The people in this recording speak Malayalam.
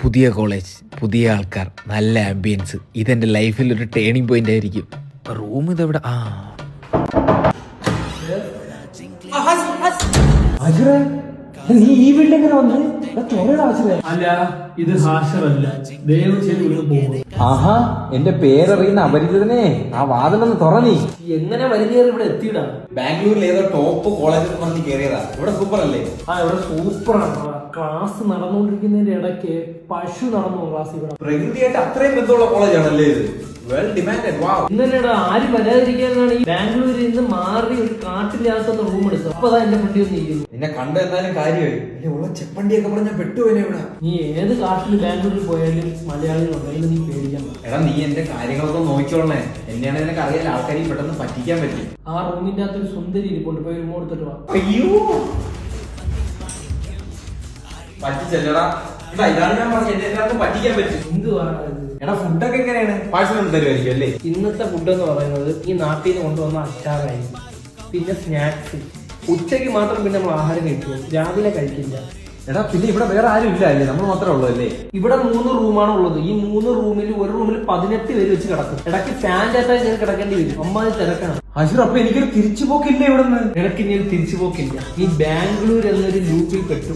പുതിയ കോളേജ്, പുതിയ ആൾക്കാർ, നല്ല ആംബിയൻസ്. ഇതെൻ്റെ ലൈഫിൽ ഒരു ടേണിംഗ് പോയിന്റ് ആയിരിക്കും. റൂം ഇതെവിടെ? നീ ഈ വീട്ടിലെങ്ങനെ വന്നു? അല്ല, ഇത് ഹാഷറല്ല. ദയവ് ചെയ്ത് ഇവിടെ പോകും. ആഹാ, എന്റെ പേരറിയുന്ന അപരിചിതനെ ആ വാതിലൊന്ന് തുറന്നീ. എങ്ങനെ വലിയ ഇവിടെ എത്തിയിടാ? ബാംഗ്ലൂരിൽ ഏതോ ടോപ്പ് കോളേജിൽ പറഞ്ഞ് കയറിയതാ. ഇവിടെ സൂപ്പർ അല്ലേ? ഇവിടെ സൂപ്പറാണ്. ക്ലാസ് നടന്നുകൊണ്ടിരിക്കുന്നതിന്റെ ഇടയ്ക്ക് പശു നടന്നു ക്ലാസ്. ഇവിടെ പ്രകൃതിയായിട്ട് അത്രയും ബന്ധമുള്ള കോളേജാണല്ലേ ഇത്? Well demanded. വാവ്. ഇന്നലെടാ ആരും വരാതിരിക്കാനാണ് ഈ ബാംഗ്ലൂരിൽ നിന്ന് മാറി ഒരു കാട്ടില്ലാത്ത റൂം എടുത്തത്. അപ്പൊ അതാ എന്റെ വണ്ടി ഒന്ന് ഇരിക്കുന്നു. നിന്നെ കണ്ട എന്നാലും കാര്യമായി. ഉള്ള ചെപ്പണ്ടിയൊക്കെ പറഞ്ഞ പെട്ടുപോനെ ഇവിടെ. നീ ഏത് കാട്ടിൽ ബാംഗ്ലൂരിൽ പോയാലും മലയാളികളുണ്ട്, അതിന് നീ പേടിക്കണം. എടാ, നീ എന്റെ കാര്യങ്ങളൊക്കെ നോക്കിക്കോളണേ. എന്നെയാണ് നിനക്ക് അറിയാൻ ആൾക്കാരെ പെട്ടെന്ന് പറ്റിക്കാൻ പറ്റും. ആ റൂമിന്റെ അകത്തൊരു സുന്ദരി ഇരിപ്പുണ്ട്, പോയി റൂം എടുത്തിട്ട് വാ. അയ്യോ, പറ്റിച്ചല്ലടാ. ഇതാണ് ഞാൻ പറഞ്ഞത്, എന്നെ എല്ലാവർക്കും പറ്റിക്കാൻ പറ്റും. എന്തുവാണ് ഇത്? എടാ, ഫുഡൊക്കെ എങ്ങനെയാണ്? പാഴ്സൽ കൊണ്ട് തരുമായിരിക്കും അല്ലേ? ഇന്നത്തെ ഫുഡ് എന്ന് പറയുന്നത് ഈ നാട്ടിൽ നിന്ന് കൊണ്ടുവന്ന അച്ചാറായിരിക്കും, പിന്നെ സ്നാക്സ്. ഉച്ചയ്ക്ക് മാത്രം പിന്നെ നമ്മൾ ആഹാരം കഴിക്കും, രാവിലെ കഴിക്കില്ല. എടാ, പിന്നെ ഇവിടെ വേറെ ആരും ഇല്ല അല്ലേ? നമ്മൾ മാത്രമേ ഉള്ളൂ അല്ലേ? ഇവിടെ 3 റൂമാണ് ഉള്ളത്. ഈ 3 റൂമിൽ ഒരു റൂമിൽ 18 പേര് വെച്ച് കിടക്കും. ഇടയ്ക്ക് ഫാൻ്റെ അകത്തായി ഞാൻ കിടക്കേണ്ടി വരും. അമ്മാതി തിരക്കണം. അശുർ, അപ്പൊ എനിക്കൊരു തിരിച്ചു പോക്കില്ല ഇവിടെ നിന്ന്. നിനക്ക് ഇനി ഒരു തിരിച്ചു പോക്കില്ല. നീ ബാംഗ്ലൂർ എന്നൊരു ലൂപ്പിൽ പെട്ടു.